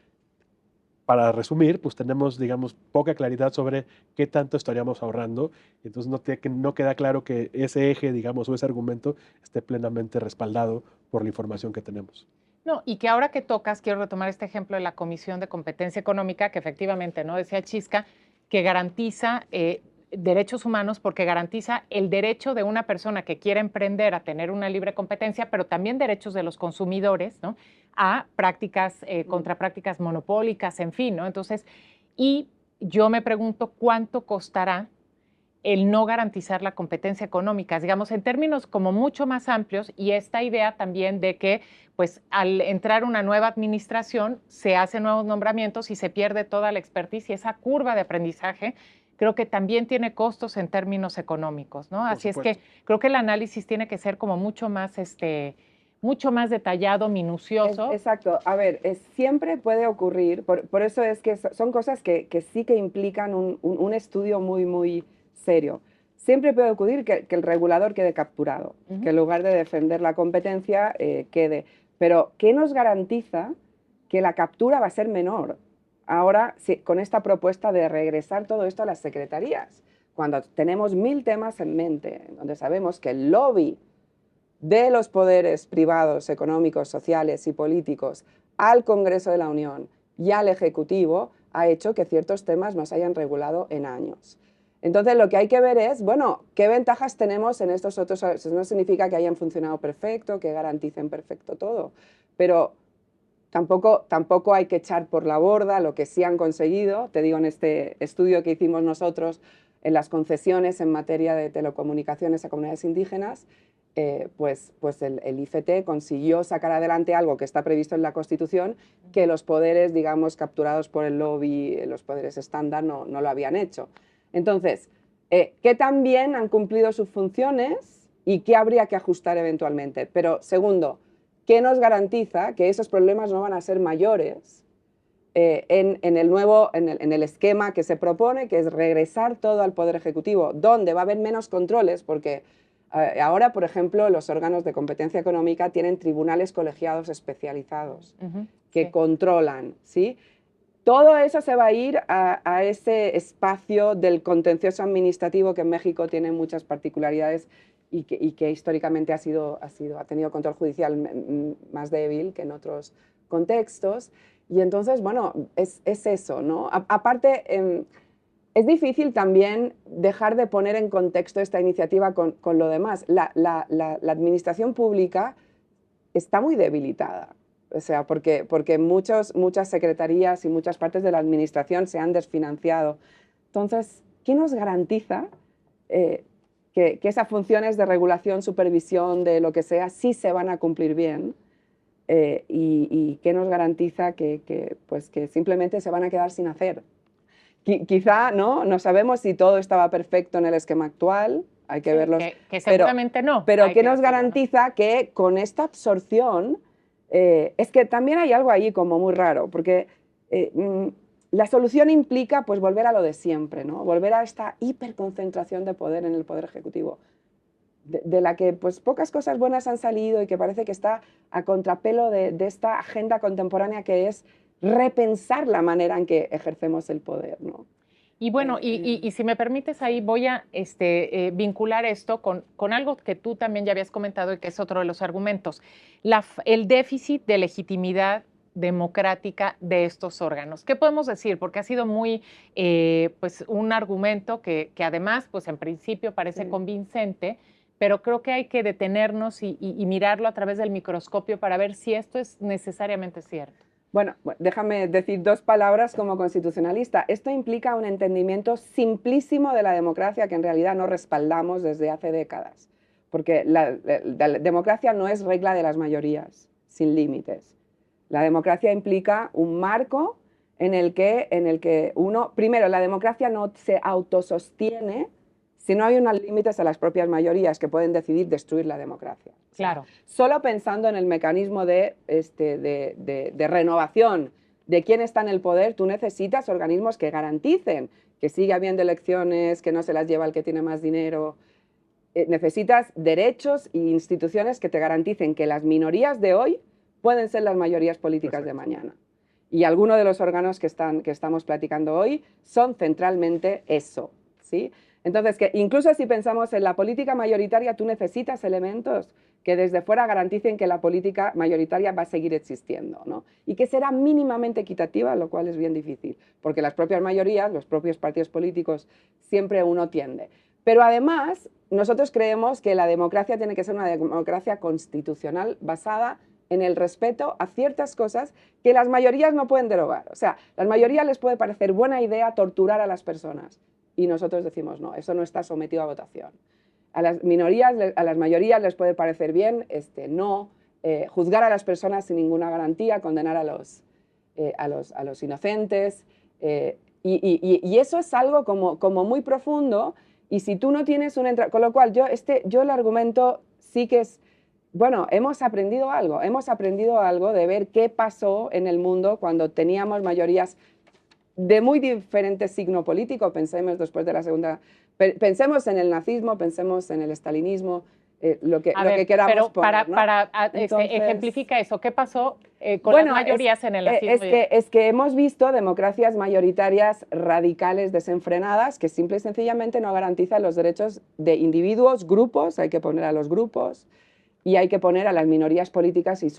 para resumir, pues tenemos, digamos, poca claridad sobre qué tanto estaríamos ahorrando. Entonces no queda claro que ese eje, digamos, o ese argumento esté plenamente respaldado por la información que tenemos. No, y que ahora que tocas, quiero retomar este ejemplo de la Comisión de Competencia Económica, que efectivamente, ¿no? Decía Chisca, que garantiza derechos humanos porque garantiza el derecho de una persona que quiera emprender a tener una libre competencia, pero también derechos de los consumidores, ¿no? A prácticas, contra prácticas monopólicas, en fin, ¿no? Entonces, y yo me pregunto cuánto costará el no garantizar la competencia económica, digamos, en términos como mucho más amplios, y esta idea también de que, pues, al entrar una nueva administración, se hacen nuevos nombramientos y se pierde toda la expertise y esa curva de aprendizaje creo que también tiene costos en términos económicos, ¿no? Así es que creo que el análisis tiene que ser como mucho más, mucho más detallado, minucioso. Exacto. A ver, siempre puede ocurrir, por eso es que son cosas que sí que implican un estudio muy, muy serio. Siempre puede ocurrir que el regulador quede capturado, que en lugar de defender la competencia quede. Pero, ¿qué nos garantiza que la captura va a ser menor? Ahora, sí, con esta propuesta de regresar todo esto a las secretarías, cuando tenemos 1000 temas en mente, donde sabemos que el lobby de los poderes privados, económicos, sociales y políticos al Congreso de la Unión y al Ejecutivo ha hecho que ciertos temas no se hayan regulado en años. Entonces, lo que hay que ver es, bueno, ¿qué ventajas tenemos en estos otros? Eso no significa que hayan funcionado perfecto, que garanticen perfecto todo, pero tampoco hay que echar por la borda lo que sí han conseguido. Te digo, en este estudio que hicimos nosotros en las concesiones en materia de telecomunicaciones a comunidades indígenas, pues el IFT consiguió sacar adelante algo que está previsto en la Constitución, que los poderes, digamos, capturados por el lobby, los poderes estándar, no lo habían hecho. Entonces, ¿qué tan bien han cumplido sus funciones y qué habría que ajustar eventualmente? Pero, segundo, ¿qué nos garantiza que esos problemas no van a ser mayores en el esquema que se propone, que es regresar todo al Poder Ejecutivo, donde va a haber menos controles? Porque ahora, por ejemplo, los órganos de competencia económica tienen tribunales colegiados especializados que controlan, ¿sí? Todo eso se va a ir a ese espacio del contencioso administrativo que en México tiene muchas particularidades y que históricamente ha tenido control judicial más débil que en otros contextos. Y entonces, bueno, es eso, ¿no? Aparte, es difícil también dejar de poner en contexto esta iniciativa con lo demás. La administración pública está muy debilitada. O sea, porque muchas secretarías y muchas partes de la administración se han desfinanciado. Entonces, ¿qué nos garantiza que esas funciones de regulación, supervisión, de lo que sea, sí se van a cumplir bien? ¿Y qué nos garantiza que simplemente se van a quedar sin hacer? Quizá no sabemos si todo estaba perfecto en el esquema actual, hay que verlos. Que seguramente no. Pero ¿qué nos garantiza que con esta absorción, es que también hay algo ahí como muy raro, porque la solución implica pues volver a lo de siempre, ¿no? Volver a esta hiperconcentración de poder en el Poder Ejecutivo, de la que pues pocas cosas buenas han salido y que parece que está a contrapelo de esta agenda contemporánea que es repensar la manera en que ejercemos el poder, ¿no? Y bueno, y si me permites ahí voy a vincular esto con algo que tú también ya habías comentado y que es otro de los argumentos, el déficit de legitimidad democrática de estos órganos. ¿Qué podemos decir? Porque ha sido muy, pues un argumento que además, pues en principio parece convincente, pero creo que hay que detenernos y mirarlo a través del microscopio para ver si esto es necesariamente cierto. Bueno, déjame decir 2 palabras como constitucionalista. Esto implica un entendimiento simplísimo de la democracia que en realidad no respaldamos desde hace décadas. Porque la democracia no es regla de las mayorías, sin límites. La democracia implica un marco en el que uno, primero, la democracia no se autosostiene si no hay unos límites a las propias mayorías que pueden decidir destruir la democracia. Claro. Solo pensando en el mecanismo de renovación de quién está en el poder, tú necesitas organismos que garanticen que sigue habiendo elecciones, que no se las lleva el que tiene más dinero. Necesitas derechos e instituciones que te garanticen que las minorías de hoy pueden ser las mayorías políticas de mañana. Y algunos de los órganos que estamos platicando hoy son centralmente eso, ¿sí? Entonces, que incluso si pensamos en la política mayoritaria, tú necesitas elementos que desde fuera garanticen que la política mayoritaria va a seguir existiendo, ¿no? Y que será mínimamente equitativa, lo cual es bien difícil, porque las propias mayorías, los propios partidos políticos, siempre uno tiende. Pero además, nosotros creemos que la democracia tiene que ser una democracia constitucional basada en el respeto a ciertas cosas que las mayorías no pueden derogar. O sea, a las mayorías les puede parecer buena idea torturar a las personas y nosotros decimos no, eso no está sometido a votación. A las minorías, a las mayorías les puede parecer bien no juzgar a las personas sin ninguna garantía, condenar a los inocentes y eso es algo como muy profundo y si tú no tienes un... Con lo cual yo el argumento sí que es... Bueno, hemos aprendido algo de ver qué pasó en el mundo cuando teníamos mayorías de muy diferente signo político. Pensemos después de la segunda, pensemos en el nazismo, pensemos en el estalinismo, lo que queramos pero poner, ¿no? Entonces, ejemplifica eso. ¿Qué pasó con las mayorías en el nazismo? Es que hemos visto democracias mayoritarias radicales desenfrenadas que simple y sencillamente no garantizan los derechos de individuos, grupos, hay que poner a los grupos, y hay que poner a las minorías políticas y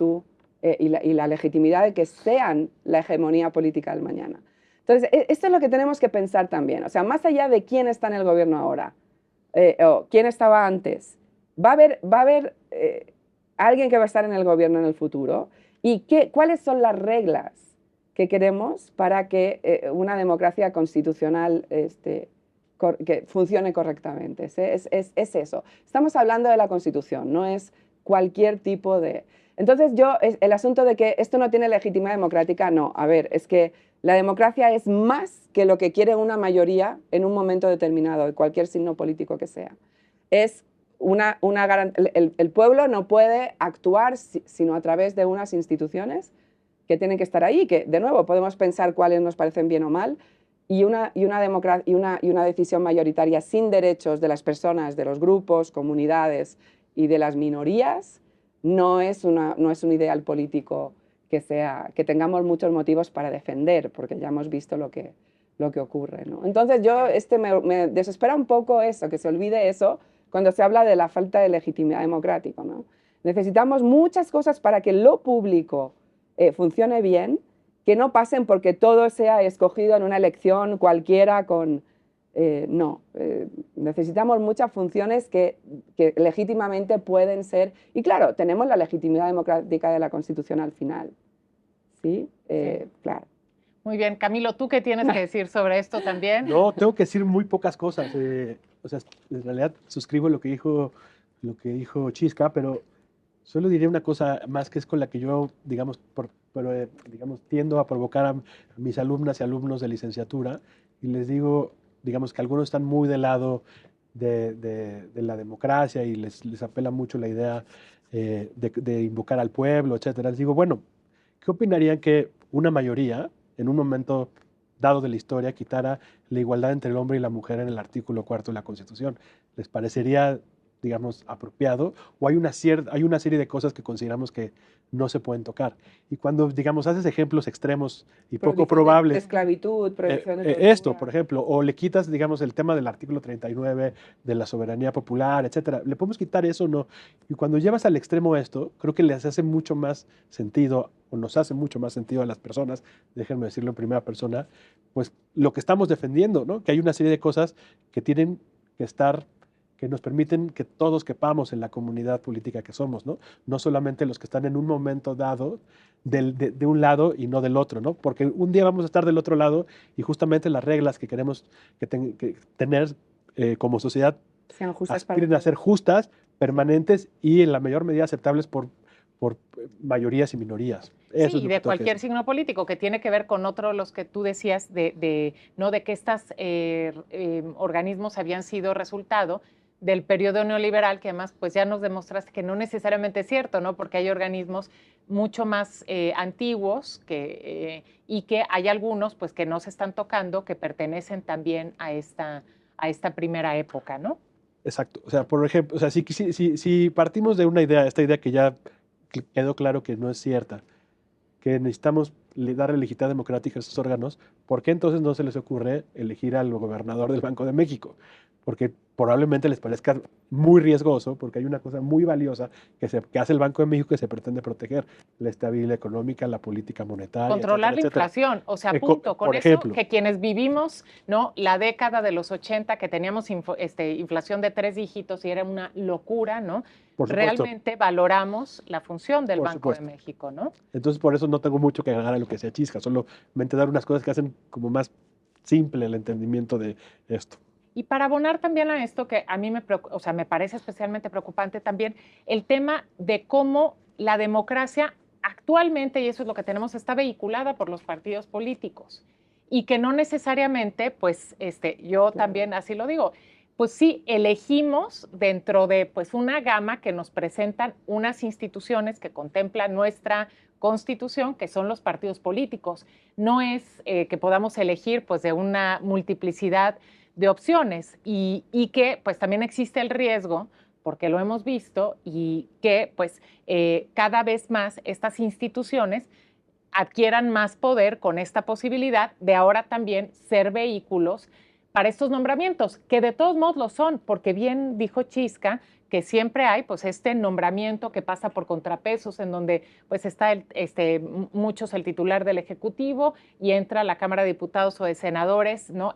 la legitimidad de que sean la hegemonía política del mañana. Entonces, esto es lo que tenemos que pensar también. O sea, más allá de quién está en el gobierno ahora o quién estaba antes, va a haber alguien que va a estar en el gobierno en el futuro y cuáles son las reglas que queremos para que una democracia constitucional que funcione correctamente. Es eso. Estamos hablando de la Constitución, no es cualquier tipo de... Entonces el asunto de que esto no tiene legitimidad democrática, no. A ver, es que la democracia es más que lo que quiere una mayoría en un momento determinado, de cualquier signo político que sea. Es el pueblo no puede actuar sino a través de unas instituciones que tienen que estar ahí, que de nuevo podemos pensar cuáles nos parecen bien o mal, y una decisión mayoritaria sin derechos de las personas, de los grupos, comunidades y de las minorías, no es un ideal político que tengamos muchos motivos para defender, porque ya hemos visto lo que ocurre, ¿no? Entonces me desespera un poco eso, que se olvide eso cuando se habla de la falta de legitimidad democrática, ¿no? Necesitamos muchas cosas para que lo público funcione bien, que no pasen porque todo sea escogido en una elección cualquiera con... necesitamos muchas funciones que legítimamente pueden ser... Y claro, tenemos la legitimidad democrática de la Constitución al final. ¿Sí? Claro. Muy bien. Camilo, ¿tú qué tienes que decir sobre esto también? No, tengo que decir muy pocas cosas. O sea, en realidad suscribo lo que dijo Chisca, pero solo diré una cosa más que es con la que yo, digamos, tiendo a provocar a mis alumnas y alumnos de licenciatura y les digo, digamos, que algunos están muy del lado de la democracia y les apela mucho la idea de invocar al pueblo, etcétera. Les digo, bueno, ¿qué opinarían que una mayoría, en un momento dado de la historia, quitara la igualdad entre el hombre y la mujer en el artículo 4 de la Constitución? ¿Les parecería, digamos, apropiado? ¿O hay una serie de cosas que consideramos que no se pueden tocar? Y cuando, digamos, haces ejemplos extremos y poco probables... De esclavitud, prohibición de esto, por ejemplo, o le quitas, digamos, el tema del artículo 39 de la soberanía popular, etcétera. ¿Le podemos quitar eso o no? Y cuando llevas al extremo esto, creo que les hace mucho más sentido, o nos hace mucho más sentido a las personas, déjenme decirlo en primera persona, pues lo que estamos defendiendo, ¿no? Que hay una serie de cosas que tienen que estar, que nos permiten que todos quepamos en la comunidad política que somos, ¿no? No solamente los que están en un momento dado de un lado y no del otro, ¿no? Porque un día vamos a estar del otro lado y justamente las reglas que queremos tener como sociedad sean justas aspiren a ser justas, permanentes y en la mayor medida aceptables por por mayorías y minorías. Eso sí, y de cualquier signo político, que tiene que ver con otro de los que tú decías, ¿no? de que estos organismos habían sido resultado del periodo neoliberal, que además pues ya nos demostraste que no necesariamente es cierto, ¿no? Porque hay organismos mucho más antiguos y que hay algunos pues que no se están tocando, que pertenecen también a esta primera época, ¿no? Exacto. O sea, por ejemplo, o sea, si partimos de una idea, esta idea que ya quedó claro que no es cierta, que necesitamos darle legitimidad democrática a estos órganos, ¿por qué entonces no se les ocurre elegir al gobernador del Banco de México? Porque probablemente les parezca muy riesgoso, porque hay una cosa muy valiosa que hace el Banco de México que se pretende proteger: la estabilidad económica, la política monetaria, controlar etcétera, la inflación, o sea, punto. Con eso, ejemplo, que quienes vivimos, ¿no? La década de los 80, que teníamos inflación de 3 dígitos y era una locura, ¿no? Realmente valoramos la función del Banco de México, ¿no? Entonces, por eso no tengo mucho que ganar a lo que sea Chisca, solamente dar unas cosas que hacen como más simple el entendimiento de esto. Y para abonar también a esto, que a mí me parece especialmente preocupante también, el tema de cómo la democracia actualmente, y eso es lo que tenemos, está vehiculada por los partidos políticos y que no necesariamente, pues yo también así lo digo, pues sí elegimos dentro de pues una gama que nos presentan unas instituciones que contemplan nuestra Constitución, que son los partidos políticos. No es que podamos elegir pues de una multiplicidad de opciones y que pues también existe el riesgo, porque lo hemos visto, y que pues cada vez más estas instituciones adquieran más poder con esta posibilidad de ahora también ser vehículos para estos nombramientos, que de todos modos lo son, porque bien dijo Chisca, que siempre hay pues este nombramiento que pasa por contrapesos, en donde pues está muchos el titular del Ejecutivo y entra a la Cámara de Diputados o de Senadores, ¿no?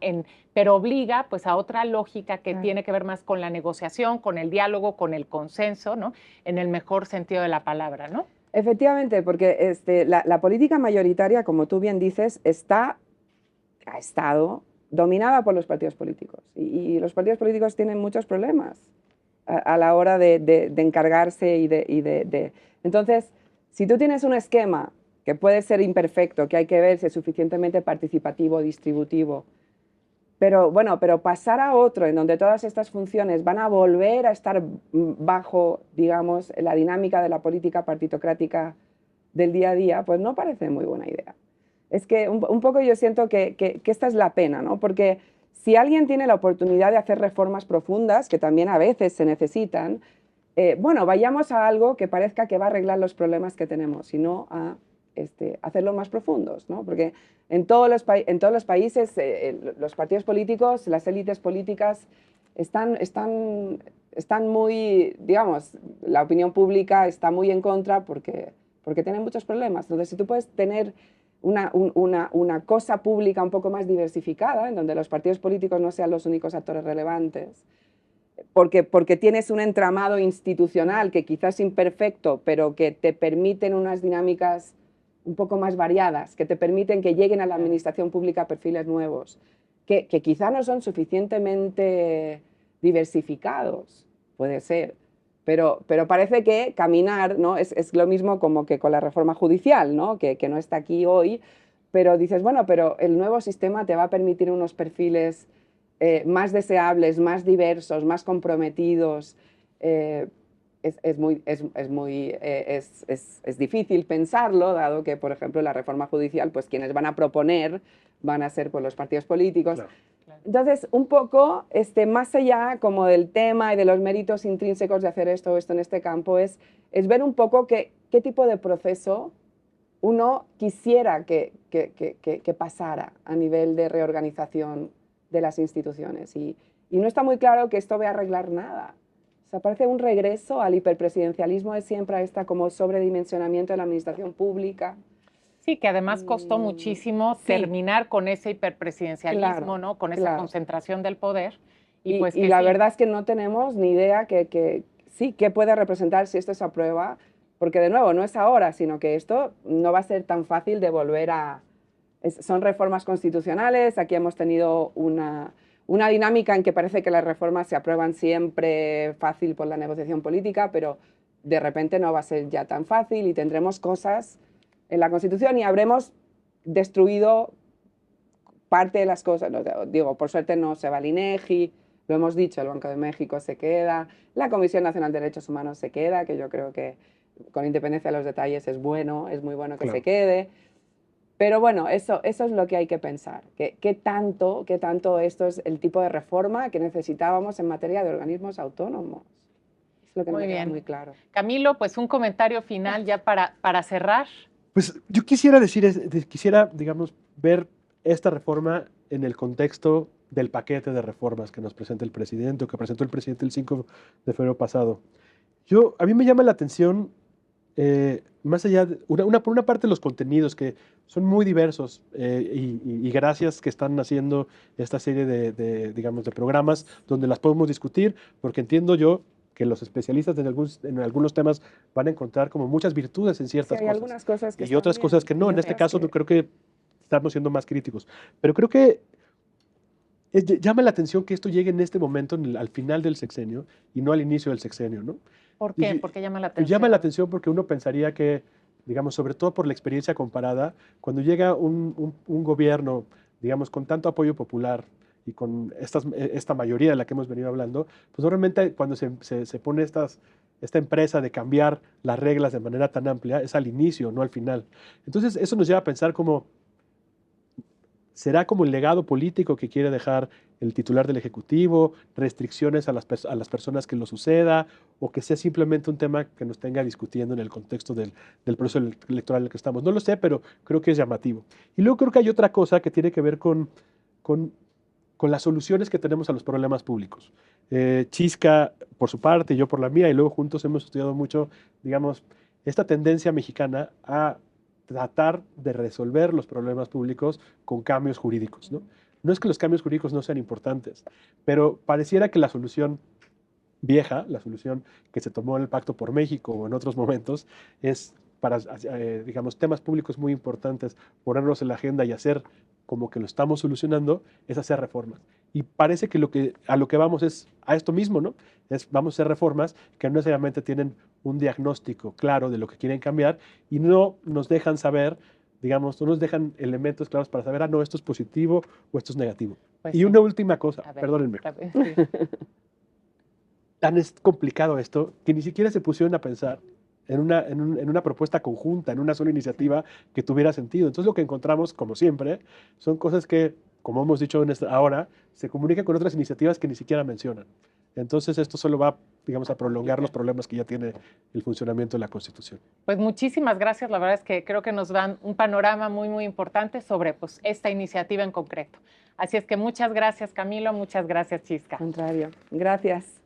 Pero obliga pues a otra lógica que tiene que ver más con la negociación, con el diálogo, con el consenso, ¿no? En el mejor sentido de la palabra, ¿no? Efectivamente, porque la política mayoritaria, como tú bien dices, ha estado dominada por los partidos políticos. Y los partidos políticos tienen muchos problemas a la hora de encargarse Entonces, si tú tienes un esquema que puede ser imperfecto, que hay que ver si es suficientemente participativo, distributivo, pero pasar a otro en donde todas estas funciones van a volver a estar bajo, digamos, la dinámica de la política partitocrática del día a día, pues no parece muy buena idea. Es que un poco yo siento que esta es la pena, ¿no? Porque si alguien tiene la oportunidad de hacer reformas profundas, que también a veces se necesitan, vayamos a algo que parezca que va a arreglar los problemas que tenemos, y no a hacerlos más profundos, ¿no? Porque en todos los países los partidos políticos, las élites políticas están muy, digamos, la opinión pública está muy en contra porque tienen muchos problemas. Entonces, si tú puedes tener una cosa pública un poco más diversificada, en donde los partidos políticos no sean los únicos actores relevantes, porque tienes un entramado institucional que quizás es imperfecto, pero que te permiten unas dinámicas un poco más variadas, que te permiten que lleguen a la administración pública perfiles nuevos, que quizá no son suficientemente diversificados, puede ser, pero parece que caminar, ¿no? es lo mismo como que con la reforma judicial, ¿no? Que no está aquí hoy, pero dices, bueno, pero el nuevo sistema te va a permitir unos perfiles más deseables, más diversos, más comprometidos. Es difícil pensarlo, dado que, por ejemplo, la reforma judicial, pues quienes van a proponer van a ser pues, los partidos políticos. Claro. Entonces, un poco, más allá como del tema y de los méritos intrínsecos de hacer esto o esto en este campo, es ver un poco qué tipo de proceso uno quisiera que pasara a nivel de reorganización de las instituciones. Y no está muy claro que esto vaya a arreglar nada. O sea, parece un regreso al hiperpresidencialismo de siempre, a esta como sobredimensionamiento de la administración pública. Sí, que además costó muchísimo terminar con ese hiperpresidencialismo, claro, ¿no? Con esa concentración del poder. Y la verdad es que no tenemos ni idea qué puede representar si esto se aprueba, porque de nuevo, no es ahora, sino que esto no va a ser tan fácil de volver a... son reformas constitucionales, aquí hemos tenido una dinámica en que parece que las reformas se aprueban siempre fácil por la negociación política, pero de repente no va a ser ya tan fácil y tendremos cosas en la Constitución y habremos destruido parte de las cosas. Digo, por suerte no se va el INEGI, lo hemos dicho, el Banco de México se queda, la Comisión Nacional de Derechos Humanos se queda, que yo creo que con independencia de los detalles es bueno, es muy bueno que se quede. Pero bueno, eso es lo que hay que pensar. ¿Qué tanto esto es el tipo de reforma que necesitábamos en materia de organismos autónomos? Es lo que no me queda muy claro. Camilo, pues un comentario final ya para cerrar. Pues yo quisiera digamos, ver esta reforma en el contexto del paquete de reformas que nos presenta el presidente, o que presentó el presidente el 5 de febrero pasado. A mí me llama la atención, más allá, por una parte los contenidos que son muy diversos, y gracias que están haciendo esta serie digamos, de programas donde las podemos discutir, porque entiendo yo que los especialistas en algunos temas van a encontrar como muchas virtudes en ciertas hay cosas. algunas cosas que y otras cosas que no. En este caso creo que estamos siendo más críticos. Pero creo que llama la atención que esto llegue en este momento, al final del sexenio, y no al inicio del sexenio, ¿no? ¿Por qué? ¿Por qué llama la atención? Llama la atención porque uno pensaría que, digamos, sobre todo por la experiencia comparada, cuando llega un gobierno, digamos, con tanto apoyo popular y con esta mayoría de la que hemos venido hablando, pues normalmente cuando se pone esta empresa de cambiar las reglas de manera tan amplia, es al inicio, no al final. Entonces eso nos lleva a pensar como, ¿será como el legado político que quiere dejar el titular del Ejecutivo, restricciones a las personas que lo suceda, o que sea simplemente un tema que nos tenga discutiendo en el contexto del proceso electoral en el que estamos? No lo sé, pero creo que es llamativo. Y luego creo que hay otra cosa que tiene que ver con las soluciones que tenemos a los problemas públicos. Chisca por su parte y yo por la mía, y luego juntos hemos estudiado mucho, digamos, esta tendencia mexicana a tratar de resolver los problemas públicos con cambios jurídicos, ¿no? No es que los cambios jurídicos no sean importantes, pero pareciera que la solución vieja, la solución que se tomó en el Pacto por México o en otros momentos, es para, digamos, temas públicos muy importantes, ponerlos en la agenda y hacer como que lo estamos solucionando, es hacer reformas. Y parece que a lo que vamos es a esto mismo, ¿no? Vamos a hacer reformas que no necesariamente tienen un diagnóstico claro de lo que quieren cambiar y no nos dejan saber, digamos, no nos dejan elementos claros para saber, no, esto es positivo o esto es negativo. Pues y sí. Una última cosa, perdónenme. Sí. Tan es complicado esto que ni siquiera se pusieron a pensar en una propuesta conjunta, en una sola iniciativa que tuviera sentido. Entonces lo que encontramos, como siempre, son cosas que, como hemos dicho ahora, se comunican con otras iniciativas que ni siquiera mencionan. Entonces esto solo va, digamos, a prolongar los problemas que ya tiene el funcionamiento de la Constitución. Pues muchísimas gracias. La verdad es que creo que nos dan un panorama muy, muy importante sobre pues, esta iniciativa en concreto. Así es que muchas gracias, Camilo. Muchas gracias, Chisca. Al contrario. Gracias.